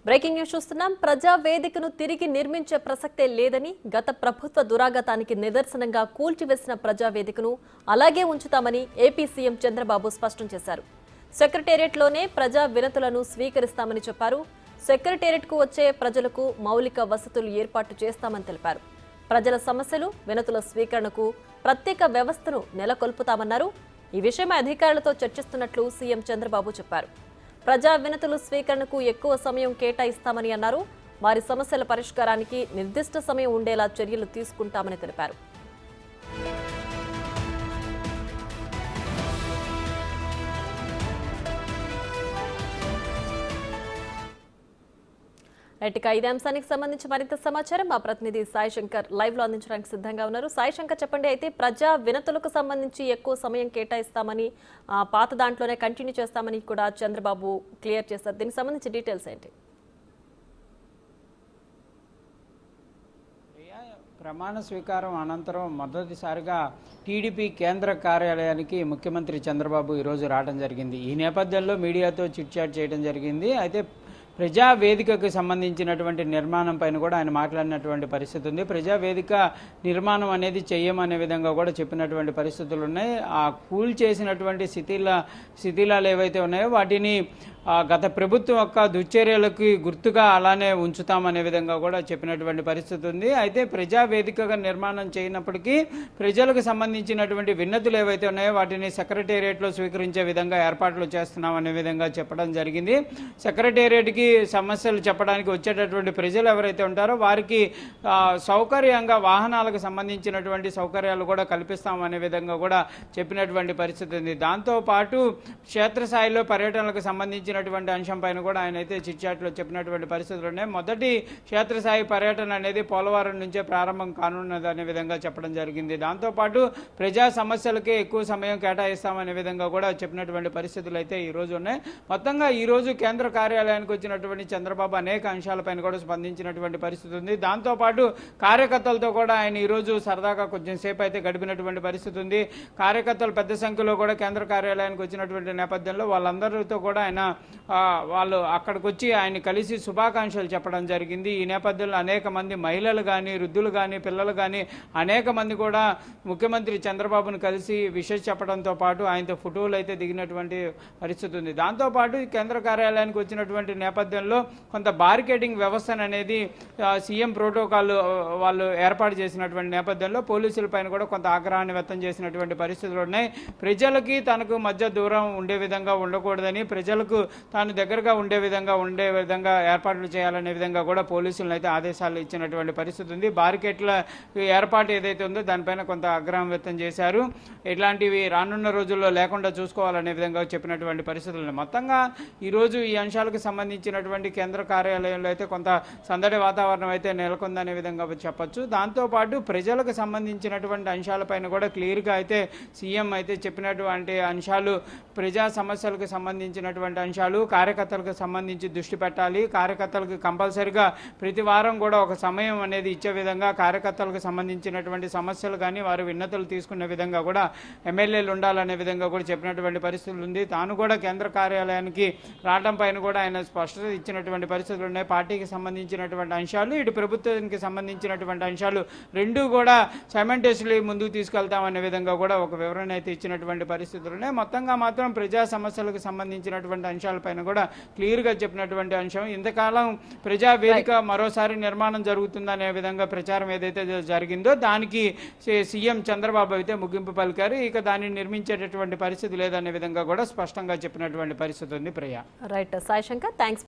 Breaking news చూస్తున్నాం. ప్రజా వేదికను తిరిగి నిర్మించే ప్రసక్తే లేదని గత ప్రభుత్వ దురాగతానికి నిదర్శనంగా కూల్చివేసిన ప్రజా వేదికను అలాగే ఉంచుతామని ఏపీ సీఎం చంద్రబాబు స్పష్టం చేశారు. సెక్రటేరియట్లోనే ప్రజా వినతులను స్వీకరిస్తామని చెప్పారు. సెక్రటేరియట్కు వచ్చే ప్రజలకు మౌలిక వసతులు ఏర్పాటు చేస్తామని తెలిపారు. ప్రజల సమస్యలు వినతుల స్వీకరణకు ప్రత్యేక వ్యవస్థను నెలకొల్పుతామన్నారు. ఈ విషయమై అధికారులతో చర్చిస్తున్నట్లు సీఎం చంద్రబాబు చెప్పారు. ప్రజా వినతులు స్వీకరణకు ఎక్కువ సమయం కేటాయిస్తామని అన్నారు. వారి సమస్యల పరిష్కారానికి నిర్దిష్ట సమయం ఉండేలా చర్యలు తీసుకుంటామని తెలిపారు. ఇక ఇదే అంశానికి సంబంధించి మరింత సమాచారం మా ప్రతినిధి సాయి శంకర్ లైవ్ లో అందించడానికి సిద్ధంగా ఉన్నారు. సాయి శంకర్, చెప్పండి. అయితే ప్రజా వినతులకు సంబంధించి ఎక్కువ సమయం కేటాయిస్తామని, పాత దాంట్లోనే కంటిన్యూ చేస్తామని కూడా చంద్రబాబు క్లియర్ చేశారు. దీనికి సంబంధించి డీటెయిల్స్ ఏంటి? ప్రమాణ స్వీకారం అనంతరం మొదటిసారిగా టీడీపీ కేంద్ర కార్యాలయానికి ముఖ్యమంత్రి చంద్రబాబు ఈరోజు రావడం జరిగింది. ఈ నేపథ్యంలో మీడియాతో చిట్చాట్ చేయడం జరిగింది. అయితే ప్రజా వేదికకు సంబంధించినటువంటి నిర్మాణం పైన కూడా ఆయన మాట్లాడినటువంటి పరిస్థితి ఉంది. ప్రజా వేదిక నిర్మాణం అనేది చెయ్యమనే విధంగా కూడా చెప్పినటువంటి పరిస్థితులు ఉన్నాయి. ఆ కూల్ చేసినటువంటి శిథిలాలు ఏవైతే ఉన్నాయో వాటిని గత ప్రభుత్వం యొక్క దుశ్చర్యలకి గుర్తుగా అలానే ఉంచుతామనే విధంగా కూడా చెప్పినటువంటి పరిస్థితి ఉంది. అయితే ప్రజా వేదికగా నిర్మాణం చేయనప్పటికీ ప్రజలకు సంబంధించినటువంటి విన్నతులు ఏవైతే ఉన్నాయో వాటిని సెక్రటేరియట్లో స్వీకరించే విధంగా ఏర్పాట్లు చేస్తున్నామనే విధంగా చెప్పడం జరిగింది. సెక్రటేరియట్కి సమస్యలు చెప్పడానికి వచ్చేటటువంటి ప్రజలు ఎవరైతే ఉంటారో వారికి సౌకర్యంగా వాహనాలకు సంబంధించినటువంటి సౌకర్యాలు కూడా కల్పిస్తామనే విధంగా కూడా చెప్పినటువంటి పరిస్థితి ఉంది. దాంతోపాటు క్షేత్రస్థాయిలో పర్యటనలకు సంబంధించినటువంటి అంశం పైన కూడా ఆయన అయితే చిట్చాట్లో చెప్పినటువంటి పరిస్థితులు ఉన్నాయి. మొదటి క్షేత్రస్థాయి పర్యటన అనేది పోలవరం నుంచే ప్రారంభం కానున్నది అనే విధంగా చెప్పడం జరిగింది. దాంతోపాటు ప్రజా సమస్యలకే ఎక్కువ సమయం కేటాయిస్తామనే విధంగా కూడా చెప్పినటువంటి పరిస్థితులు అయితే ఈ రోజు ఉన్నాయి. మొత్తంగా ఈ రోజు కేంద్ర కార్యాలయానికి వచ్చినటువంటి చంద్రబాబు అనేక అంశాలపైన కూడా స్పందించినటువంటి పరిస్థితి ఉంది. దాంతోపాటు కార్యకర్తలతో కూడా ఆయన ఈరోజు సరదాగా కొంచెం సేపు అయితే గడిపినటువంటి పరిస్థితి ఉంది. కార్యకర్తలు పెద్ద సంఖ్యలో కూడా కేంద్ర కార్యాలయానికి వచ్చినటువంటి నేపథ్యంలో వాళ్ళందరితో కూడా ఆయన వాళ్ళు అక్కడికి వచ్చి ఆయన కలిసి శుభాకాంక్షలు చెప్పడం జరిగింది. ఈ నేపథ్యంలో అనేక మంది మహిళలు కానీ, వృద్ధులు కానీ, పిల్లలు కానీ అనేక మంది కూడా ముఖ్యమంత్రి చంద్రబాబును కలిసి విషయం చెప్పడంతో పాటు ఆయనతో ఫోటోలు అయితే దిగినటువంటి పరిస్థితి ఉంది. దాంతోపాటు కేంద్ర కార్యాలయానికి వచ్చినటువంటి నేపథ్యంలో కొంత బారికేడింగ్ వ్యవస్థను అనేది సీఎం ప్రోటోకాల్ వాళ్ళు ఏర్పాటు చేసినటువంటి నేపథ్యంలో పోలీసుల పైన కూడా కొంత ఆగ్రహాన్ని వ్యక్తం చేసినటువంటి పరిస్థితులు ఉన్నాయి. ప్రజలకి తనకు మధ్య దూరం ఉండే విధంగా ఉండకూడదని, ప్రజలకు తాను దగ్గరగా ఉండే విధంగా ఏర్పాట్లు చేయాలనే విధంగా కూడా పోలీసులను అయితే ఆదేశాలు ఇచ్చినటువంటి పరిస్థితి ఉంది. బారికేట్ల ఏర్పాటు ఏదైతే ఉందో దానిపైన కొంత ఆగ్రహం వ్యక్తం చేశారు. ఇట్లాంటివి రానున్న రోజుల్లో లేకుండా చూసుకోవాలనే విధంగా చెప్పినటువంటి పరిస్థితులు. మొత్తంగా ఈరోజు ఈ అంశాలకు సంబంధించినటువంటి కేంద్ర కార్యాలయంలో అయితే కొంత సందడి వాతావరణం అయితే నెలకొందనే విధంగా చెప్పొచ్చు. దాంతోపాటు ప్రజలకు సంబంధించినటువంటి అంశాలపైన కూడా క్లియర్గా అయితే సీఎం అయితే చెప్పినటువంటి అంశాలు, ప్రజా సమస్యలకు సంబంధించినటువంటి అంశాలు, కార్యకర్తలకు సంబంధించి దృష్టి పెట్టాలి. కార్యకర్తలకు కంపల్సరిగా ప్రతి వారం కూడా ఒక సమయం అనేది ఇచ్చే విధంగా కార్యకర్తలకు సంబంధించినటువంటి సమస్యలు కానీ వారి విన్నతులు తీసుకునే విధంగా కూడా ఎమ్మెల్యేలు ఉండాలనే విధంగా కూడా చెప్పినటువంటి పరిస్థితులు ఉంది. తాను కూడా కేంద్ర కార్యాలయానికి రావడం పైన కూడా ఆయన స్పష్టత ఇచ్చినటువంటి పరిస్థితులు ఉన్నాయి. పార్టీకి సంబంధించినటువంటి అంశాలు, ఇటు ప్రభుత్వానికి సంబంధించినటువంటి అంశాలు రెండూ కూడా సైమల్టేనియస్లీ ముందుకు తీసుకెళ్తామనే విధంగా కూడా ఒక వివరణ అయితే ఇచ్చినటువంటి పరిస్థితులు ఉన్నాయి. మొత్తంగా మాత్రం ప్రజా సమస్యలకు సంబంధించినటువంటి అంశాలపైన కూడా క్లియర్గా చెప్పినటువంటి అంశం. ఇంతకాలం ప్రజా వేదిక మరోసారి నిర్మాణం జరుగుతుందనే విధంగా ప్రచారం ఏదైతే జరిగిందో దానికి సీఎం చంద్రబాబు అయితే ముగింపు పలికారు. ఇక దాన్ని నిర్మించేటటువంటి పరిస్థితి లేదనే విధంగా కూడా స్పష్టంగా చెప్పినటువంటి పరిస్థితి ఉంది. ప్రియా. Right Sai Shankar, thanks.